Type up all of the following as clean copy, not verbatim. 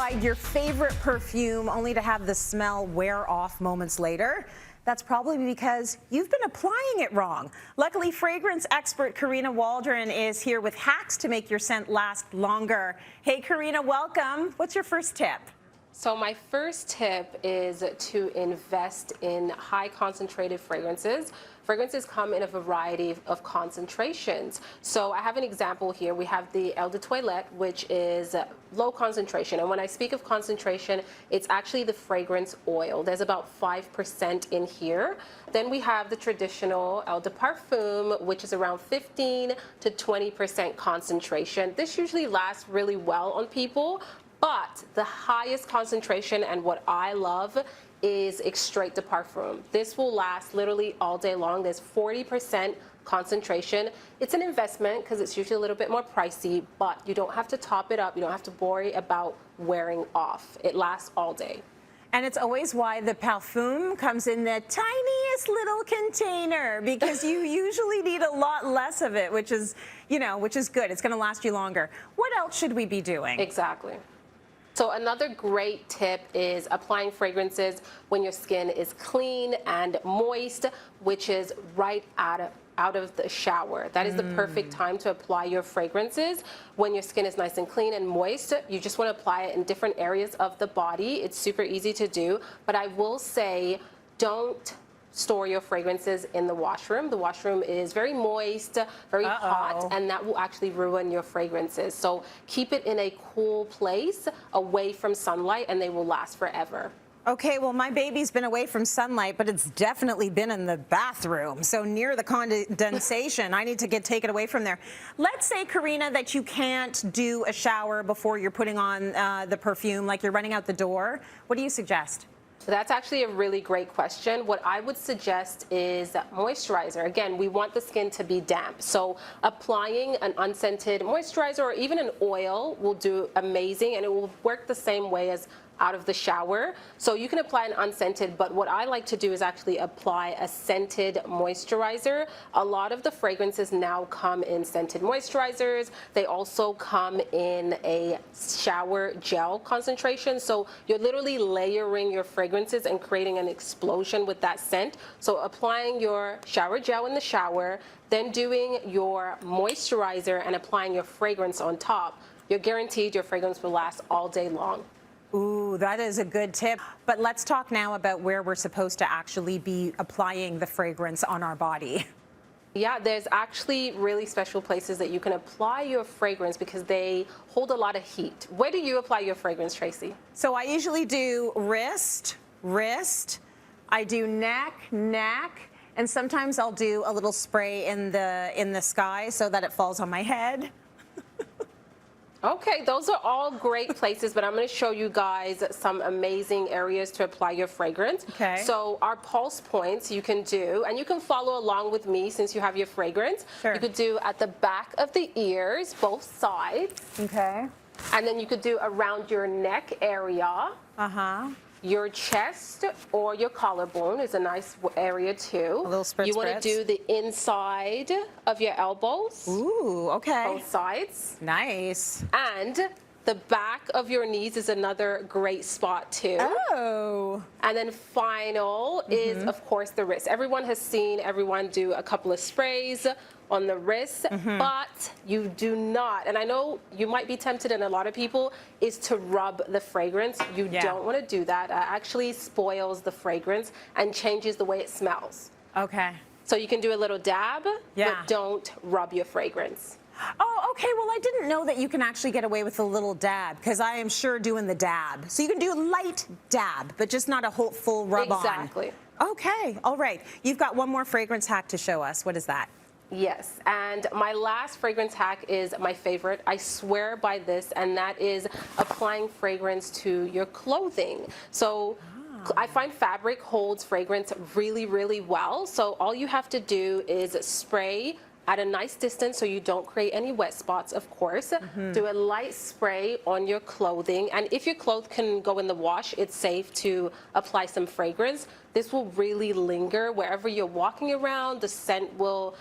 applied your favorite perfume only to have the smell wear off moments later? That's probably because you've been applying it wrong. Luckily, fragrance expert Karina Waldron is here with hacks to make your scent last longer. Hey, Karina, welcome. What's your first tip? So my first tip is to invest in high concentrated fragrances. Fragrances come in a variety of concentrations. So I have an example here. We have the Eau de Toilette, which is low concentration. And when I speak of concentration, it's actually the fragrance oil. There's about 5% in here. Then we have the traditional Eau de Parfum, which is around 15 to 20% concentration. This usually lasts really well on people. But the highest concentration, and what I love, is Extrait de Parfum. This will last literally all day long. There's 40% concentration. It's an investment because it's usually a little bit more pricey, but you don't have to top it up. You don't have to worry about wearing off. It lasts all day. And it's always why the Perfume comes in the tiniest little container, because you usually need a lot less of it, which is, which is good. It's going to last you longer. What else should we be doing? Exactly. So another great tip is applying fragrances when your skin is clean and moist, which is right out of the shower. That is the perfect time to apply your fragrances. When your skin is nice and clean and moist, you just want to apply it in different areas of the body. It's super easy to do, but I will say, don't store your fragrances in the washroom. The washroom is very moist, very hot, and that will actually ruin your fragrances. So keep it in a cool place away from sunlight, and they will last forever. Okay, well, my baby's been away from sunlight, but it's definitely been in the bathroom. So near the condensation, I need to take it away from there. Let's say, Karina, that you can't do a shower before you're putting on the perfume, like you're running out the door. What do you suggest? That's actually a really great question. What I would suggest is moisturizer. Again, we want the skin to be damp. So applying an unscented moisturizer or even an oil will do amazing, and it will work the same way as out of the shower. So you can apply an unscented, but what I like to do is actually apply a scented moisturizer. A lot of the fragrances now come in scented moisturizers. They also come in a shower gel concentration. So you're literally layering your fragrances and creating an explosion with that scent. So applying your shower gel in the shower, then doing your moisturizer and applying your fragrance on top, you're guaranteed your fragrance will last all day long. Ooh, that is a good tip. But let's talk now about where we're supposed to actually be applying the fragrance on our body. Yeah, there's actually really special places that you can apply your fragrance because they hold a lot of heat. Where do you apply your fragrance, Tracy? So I usually do wrist, I do neck, and sometimes I'll do a little spray in the sky so that it falls on my head. Okay, those are all great places, but I'm going to show you guys some amazing areas to apply your fragrance. Okay. So our pulse points you can do, and you can follow along with me since you have your fragrance. Sure. You could do at the back of the ears, both sides. Okay. And then you could do around your neck area. Your chest or your collarbone is a nice area too. A little spritz. You want to do the inside of your elbows. Ooh, okay. Both sides. Nice. And the back of your knees is another great spot too. Oh. And then final is, of course, the wrist. Everyone has seen everyone do a couple of sprays on the wrist, but you do not, and I know you might be tempted, and a lot of people, is to rub the fragrance. You don't want to do that. It actually spoils the fragrance and changes the way it smells. Okay. So you can do a little dab, but don't rub your fragrance. Oh, okay. Well, I didn't know that you can actually get away with a little dab, because I am sure doing the dab. So you can do a light dab, but just not a whole full rub on. Exactly. Okay. All right. You've got one more fragrance hack to show us. What is that? Yes, and my last fragrance hack is my favorite. I swear by this, and that is applying fragrance to your clothing. So I find fabric holds fragrance really, really well. So all you have to do is spray at a nice distance so you don't create any wet spots, of course. Do a light spray on your clothing, and if your clothes can go in the wash, it's safe to apply some fragrance. This will really linger wherever you're walking around. The scent will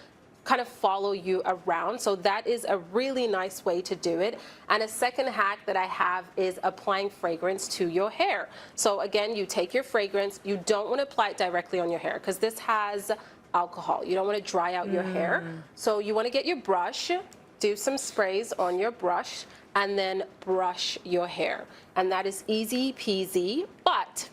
kind of follow you around. So that is a really nice way to do it. And a second hack that I have is applying fragrance to your hair. So again, you take your fragrance, you don't want to apply it directly on your hair because this has alcohol. You don't want to dry out your hair. So you want to get your brush, do some sprays on your brush, and then brush your hair. And that is easy peasy, but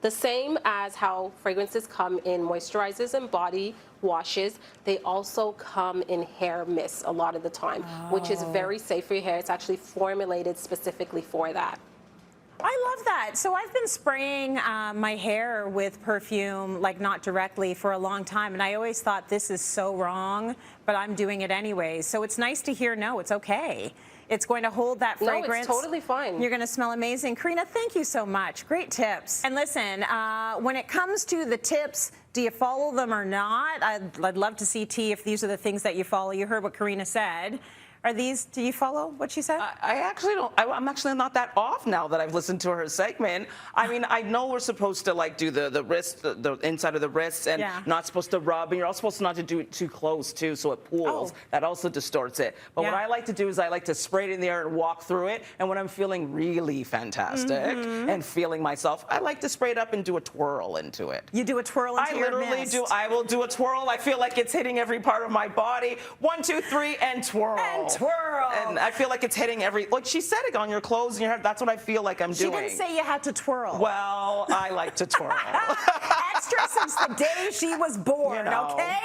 the same as how fragrances come in moisturizers and body washes, they also come in hair mists a lot of the time, which is very safe for your hair. It's actually formulated specifically for that. I love that. So I've been spraying my hair with perfume, like not directly, for a long time, and I always thought this is so wrong, but I'm doing it anyways. So it's nice to hear, no, it's okay. It's going to hold that fragrance. No, it's totally fine. You're going to smell amazing. Karina, thank you so much. Great tips. And listen, when it comes to the tips, do you follow them or not? I'd love to see, T, if these are the things that you follow. You heard what Karina said. Are these, do you follow what she said? I actually don't. I'm actually not that off now that I've listened to her segment. I mean, I know we're supposed to like do the wrist, the inside of the wrists, and not supposed to rub, and you're also supposed not to do it too close too, so it pools. That also distorts it. But what I like to do is I like to spray it in the air and walk through it. And when I'm feeling really fantastic and feeling myself, I like to spray it up and do a twirl into it. You do a twirl into your literally mist. do. I will do a twirl. I feel like it's hitting every part of my body. 1, 2, 3, and twirl. And twirl. And I feel like it's hitting every, like she said it, on your clothes and your hair. That's what I feel like I'm doing. She didn't say you had to twirl. Well, I like to twirl. Extra since the day she was born, okay?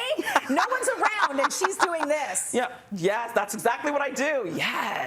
No one's around and she's doing this. Yeah, yes, that's exactly what I do. Yes.